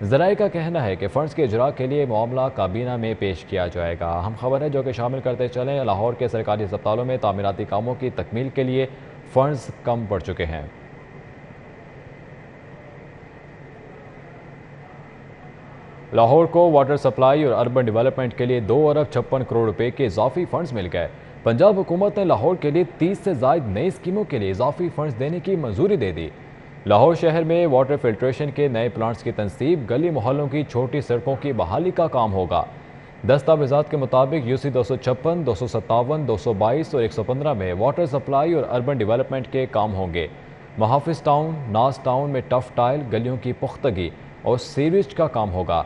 ذرائع کا کہنا ہے کہ فنڈز کے اجرا کے لیے معاملہ کابینہ میں پیش کیا جائے گا۔ اہم خبر ہے جو کہ شامل کرتے چلیں، لاہور کے سرکاری ہسپتالوں میں تعمیراتی کاموں کی تکمیل کے لیے فنڈز کم پڑ چکے ہیں۔ لاہور کو واٹر سپلائی اور اربن ڈیولپمنٹ کے لیے 2 ارب 56 کروڑ روپے کے اضافی فنڈز مل گئے۔ پنجاب حکومت نے لاہور کے لیے 30 سے زائد نئی اسکیموں کے لیے اضافی فنڈز دینے کی منظوری دے دی۔ لاہور شہر میں واٹر فلٹریشن کے نئے پلانٹس کی تنصیب، گلی محلوں کی چھوٹی سڑکوں کی بحالی کا کام ہوگا۔ دستاویزات کے مطابق UC 256، 257، 222 اور 115 میں واٹر سپلائی اور اربن ڈیولپمنٹ کے کام ہوں گے۔ محافظ ٹاؤن، ناز ٹاؤن میں ٹف ٹائل، گلیوں کی پختگی اور سیوریج کا کام ہوگا۔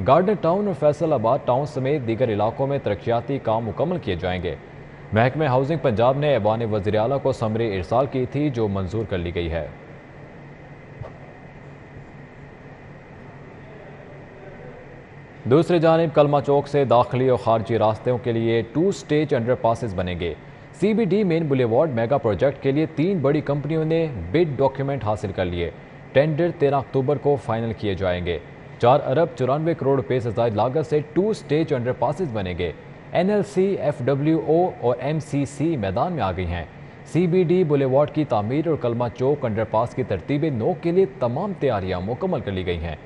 گارڈن ٹاؤن اور فیصل آباد ٹاؤن سمیت دیگر علاقوں میں ترقیاتی کام مکمل کیے جائیں گے۔ محکمہ ہاؤسنگ پنجاب نے ایوان وزیر اعلیٰ کو سمری ارسال کی تھی جو منظور کر لی گئی ہے۔ دوسری جانب کلمہ چوک سے داخلی اور خارجی راستوں کے لیے 2 سٹیج انڈر پاسز بنیں گے۔ CBD مین بولیوارڈ میگا پروجیکٹ کے لیے 3 بڑی کمپنیوں نے بڈ ڈاکیومنٹ حاصل کر لیے۔ ٹینڈر 13 اکتوبر کو فائنل کیے جائیں گے۔ 4 ارب 94 کروڑ روپے سے زائد لاگت سے 2 سٹیج انڈر پاسز بنیں گے۔ NLC، FWO اور MCC میدان میں آ گئی ہیں۔ CBD بولیوارڈ کی تعمیر اور کلمہ چوک انڈر پاس کی ترتیب نو کے لیے تمام تیاریاں مکمل کر لی گئی ہیں۔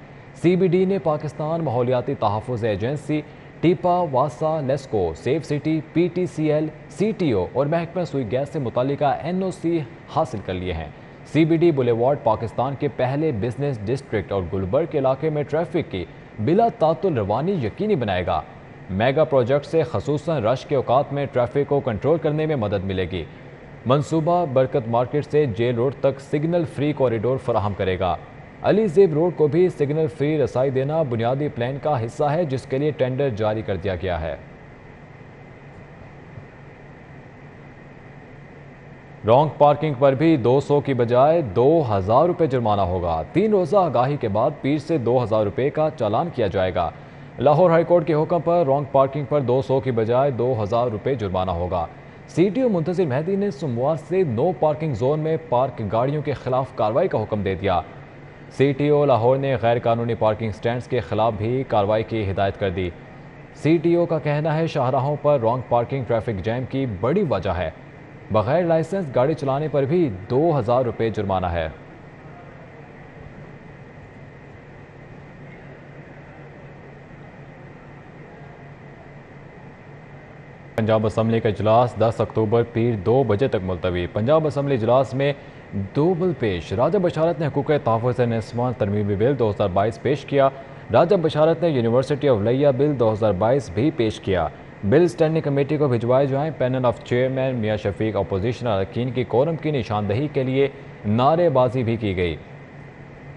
CBD نے پاکستان ماحولیاتی تحفظ ایجنسی، ٹیپا، واسا، NESCO, safe city, PTCL، CTO اور محکمہ سوئی گیس سے متعلقہ NOC حاصل کر لیے ہیں۔ CBD بولیوارڈ پاکستان کے پہلے بزنس ڈسٹرکٹ اور گلبرگ علاقے میں ٹریفک کی بلا تعطل روانی یقینی بنائے گا۔ میگا پروجیکٹ سے خصوصاً رش کے اوقات میں ٹریفک کو کنٹرول کرنے میں مدد ملے گی۔ منصوبہ برکت مارکیٹ سے جیل روڈ تک سگنل فری کوریڈور فراہم کرے گا۔ علی زیب روڈ کو بھی سگنل فری رسائی دینا بنیادی پلان کا حصہ ہے جس کے لیے ٹینڈر جاری کر دیا گیا ہے۔ رانگ پارکنگ پر بھی 200 کی بجائے 2000 روپے جرمانہ ہوگا۔ 3 روزہ آگاہی کے بعد پیر سے 2000 روپے کا چالان کیا جائے گا۔ لاہور ہائی کورٹ کے حکم پر رانگ پارکنگ پر 200 کی بجائے 2000 روپے جرمانہ ہوگا۔ CTO منتظر مہدی نے سوموار سے نو پارکنگ زون میں پارک گاڑیوں کے خلاف کارروائی کا حکم دے دیا۔ CTO لاہور نے غیر قانونی پارکنگ سٹینڈز کے خلاف بھی کارروائی کی ہدایت کر دی۔ CTO کا کہنا ہے شاہراہوں پر رانگ پارکنگ ٹریفک جیم کی بڑی وجہ ہے۔ بغیر لائسنس گاڑی چلانے پر بھی 2000 روپے جرمانہ ہے۔ پنجاب اسمبلی کا اجلاس 10 اکتوبر پیر 2 بجے تک ملتوی۔ پنجاب اسمبلی اجلاس میں 2 بل پیش۔ راجہ بشارت نے حقوق تحفظ نسواں ترمیمی بل 2022 پیش کیا۔ راجہ بشارت نے یونیورسٹی آف لیا بل 2022 بھی پیش کیا۔ بل اسٹینڈنگ کمیٹی کو بھجوائے جائیں۔ پینل آف چیئرمین میاں شفیق اپوزیشن اراکین کی کورم کی نشاندہی کے لیے نعرے بازی بھی کی گئی۔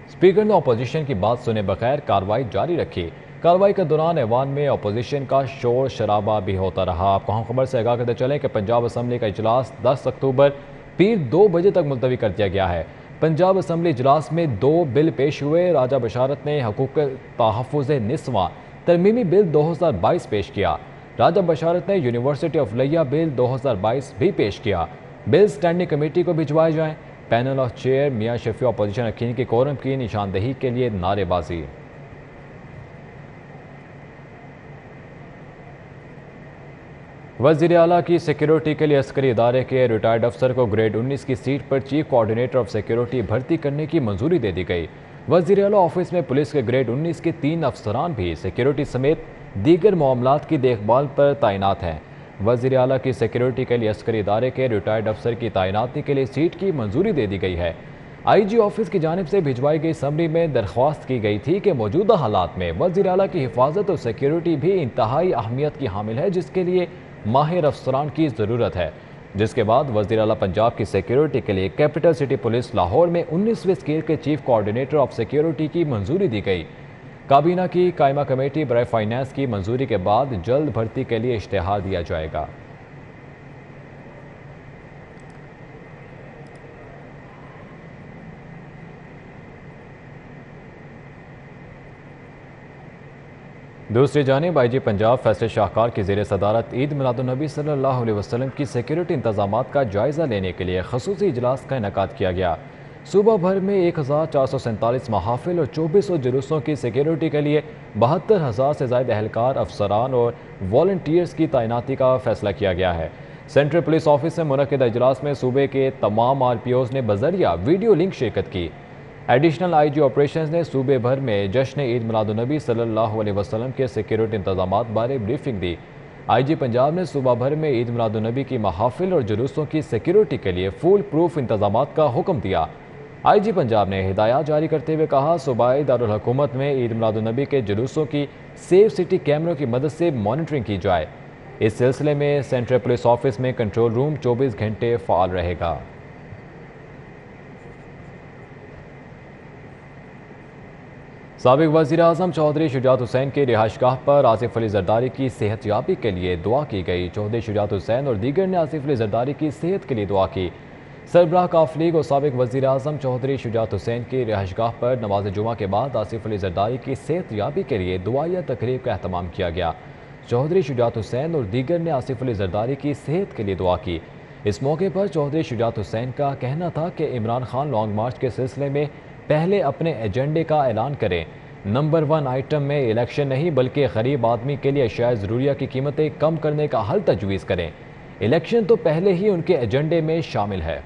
اسپیکر نے اپوزیشن کی بات سنے بغیر کارروائی جاری رکھی۔ کارروائی کے دوران ایوان میں اپوزیشن کا شور شرابہ بھی ہوتا رہا۔ آپ کو ہم خبر سے آگاہ کرتے چلیں کہ پنجاب اسمبلی کا اجلاس 10 اکتوبر پیر 2 بجے تک ملتوی کر دیا گیا ہے۔ پنجاب اسمبلی اجلاس میں 2 بل پیش ہوئے۔ راجہ بشارت نے حقوق تحفظ نسواں ترمیمی بل 2022 پیش کیا۔ راجہ بشارت نے یونیورسٹی آف لیا بل 2022 بھی پیش کیا۔ بل اسٹینڈنگ کمیٹی کو بھجوائے جائیں۔ پینل آف چیئر میاں شفیع اپوزیشن اراکین کی کورم کی نشاندہی کے لیے نعرے بازی۔ وزیر اعلیٰ کی سیکیورٹی کے لیے عسکری ادارے کے ریٹائرڈ افسر کو گریڈ 19 کی سیٹ پر چیف کوآرڈینیٹر آف سیکیورٹی بھرتی کرنے کی منظوری دے دی گئی۔ وزیر اعلیٰ آفس میں پولیس کے گریڈ 19 کے 3 افسران بھی سیکیورٹی سمیت دیگر معاملات کی دیکھ بھال پر تعینات ہیں۔ وزیر اعلیٰ کی سیکیورٹی کے لیے عسکری ادارے کے ریٹائرڈ افسر کی تعیناتی کے لیے سیٹ کی منظوری دے دی گئی ہے۔ IG آفس کی جانب سے بھجوائی گئی سمری میں درخواست کی گئی تھی کہ موجودہ حالات میں وزیر اعلیٰ کی حفاظت اور سیکیورٹی بھی انتہائی اہمیت کی حامل ہے جس کے لیے ماہر افسران کی ضرورت ہے، جس کے بعد وزیر اعلیٰ پنجاب کی سیکیورٹی کے لیے کیپٹل سٹی پولیس لاہور میں 19ویں اسکیل کے چیف کوآرڈینیٹر آف سیکیورٹی کی منظوری دی گئی۔ کابینہ کی قائمہ کمیٹی برائے فائنانس کی منظوری کے بعد جلد بھرتی کے لیے اشتہار دیا جائے گا۔ دوسری جانب IG پنجاب فیصل شاہکار کی زیر صدارت عید میلاد النبی صلی اللہ علیہ وسلم کی سیکیورٹی انتظامات کا جائزہ لینے کے لیے خصوصی اجلاس کا انعقاد کیا گیا۔ صوبہ بھر میں 1447 محافل اور 2400 جلوسوں کی سیکیورٹی کے لیے 72,000 سے زائد اہلکار، افسران اور والنٹیئرز کی تعیناتی کا فیصلہ کیا گیا ہے۔ سینٹرل پولیس آفس سے منعقدہ اجلاس میں صوبے کے تمام RPOs نے بذریعہ ویڈیو لنک شرکت کی۔ ایڈیشنل IG آپریشنز نے صوبے بھر میں جشن عید میلاد النبی صلی اللہ علیہ وسلم کے سیکیورٹی انتظامات بارے بریفنگ دی۔ IG پنجاب نے صوبہ بھر میں عید میلاد النبی کی محافل اور جلوسوں کی سیکیورٹی کے لیے فول پروف انتظامات کا حکم دیا۔ IG پنجاب نے ہدایات جاری کرتے ہوئے کہا، صوبائی دارالحکومت میں عید میلاد النبی کے جلوسوں کی سیف سٹی کیمروں کی مدد سے مانیٹرنگ کی جائے۔ اس سلسلے میں سینٹرل پولیس آفس میں کنٹرول روم 24 گھنٹے فعال رہے گا۔ سابق وزیر اعظم چودھری شجاعت حسین کی رہائش گاہ پر آصف علی زرداری کی صحت یابی کے لیے دعا کی گئی۔ چودھری شجاعت حسین اور دیگر نے آصف علی زرداری کی صحت کے لیے دعا کی۔ سربراہ کاف لیگ اور سابق وزیر اعظم چودھری شجاعت حسین کی رہائش گاہ پر نماز جمعہ کے بعد آصف علی زرداری کی صحت یابی کے لیے دعائیہ تقریب کا اہتمام کیا گیا۔ چودھری شجاعت حسین اور دیگر نے آصف علی زرداری کی صحت کے لیے دعا کی۔ اس موقع پر چودھری شجاعت حسین کا کہنا تھا کہ عمران خان لانگ مارچ کے سلسلے میں پہلے اپنے ایجنڈے کا اعلان کریں۔ نمبر 1 آئٹم میں الیکشن نہیں بلکہ غریب آدمی کے لیے اشیاء ضروریہ کی قیمتیں کم کرنے کا حل تجویز کریں۔ الیکشن تو پہلے ہی ان کے ایجنڈے میں شامل ہے۔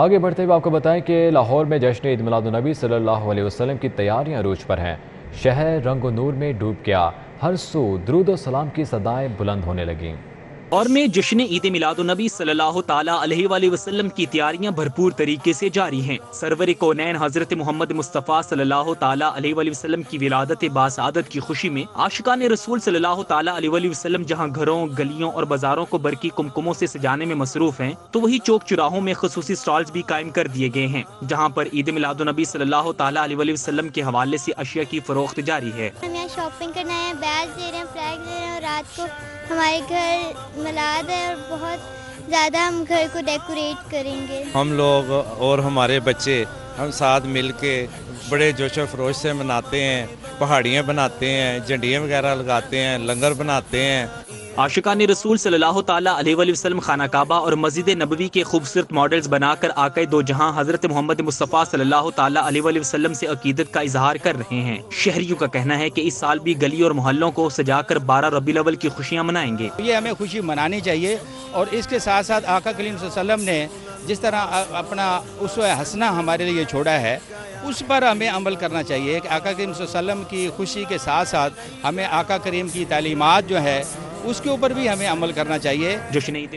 آگے بڑھتے ہوئے آپ کو بتائیں کہ لاہور میں جشن عید میلاد النبی صلی اللہ علیہ وسلم کی تیاریاں عروج پر ہیں۔ شہر رنگ و نور میں ڈوب گیا، ہر سو درود و سلام کی صدائیں بلند ہونے لگیں۔ اور میں جشن عید میلاد النبی صلی اللہ تعالیٰ علیہ وآلہ وسلم کی تیاریاں بھرپور طریقے سے جاری ہیں۔ سرور کونین حضرت محمد مصطفیٰ صلی اللہ تعالیٰ علیہ وآلہ وسلم کی ولادت باسعادت کی خوشی میں عاشقان رسول صلی اللہ تعالیٰ علیہ وآلہ وسلم جہاں گھروں، گلیوں اور بازاروں کو برقی کمکموں سے سجانے میں مصروف ہیں، تو وہی چوک چراہوں میں خصوصی سٹالز بھی قائم کر دیے گئے ہیں، جہاں پر عید میلاد النبی صلی اللہ تعالیٰ علیہ وآلہ وسلم کے حوالے سے اشیاء کی فروخت جاری ہے۔ ہم یہاں شاپنگ کرنا ہے، بیج دے رہے ہیں، فلیگ دے رہے ہیں، اور رات کو ہمارے گھر میلاد ہے اور بہت زیادہ ہم گھر کو ڈیکوریٹ کریں گے۔ ہم لوگ اور ہمارے بچے ہم ساتھ مل کے بڑے جوش و خروش سے مناتے ہیں، پہاڑیاں بناتے ہیں، جھنڈیاں وغیرہ لگاتے ہیں، لنگر بناتے ہیں۔ عاشقان رسول صلی اللہ تعالیٰ علیہ وآلہ وسلم خانہ کعبہ اور مسجد نبوی کے خوبصورت ماڈلز بنا کر آقا دو جہاں حضرت محمد مصطفیٰ صلی اللہ تعالیٰ علیہ وآلہ وسلم سے عقیدت کا اظہار کر رہے ہیں۔ شہریوں کا کہنا ہے کہ اس سال بھی گلی اور محلوں کو سجا کر 12 ربیع الاول کی خوشیاں منائیں گے۔ یہ ہمیں خوشی منانی چاہیے، اور اس کے ساتھ ساتھ آقا کریم صلی اللہ علیہ وسلم نے جس طرح اپنا اسوہ حسنہ ہمارے لیے چھوڑا ہے، اس پر ہمیں عمل کرنا چاہیے کہ آقا کریم صلی اللہ علیہ وسلم کی خوشی کے ساتھ ساتھ ہمیں آقا کریم کی تعلیمات جو ہے اس کے اوپر بھی ہمیں عمل کرنا چاہیے۔ جشن عید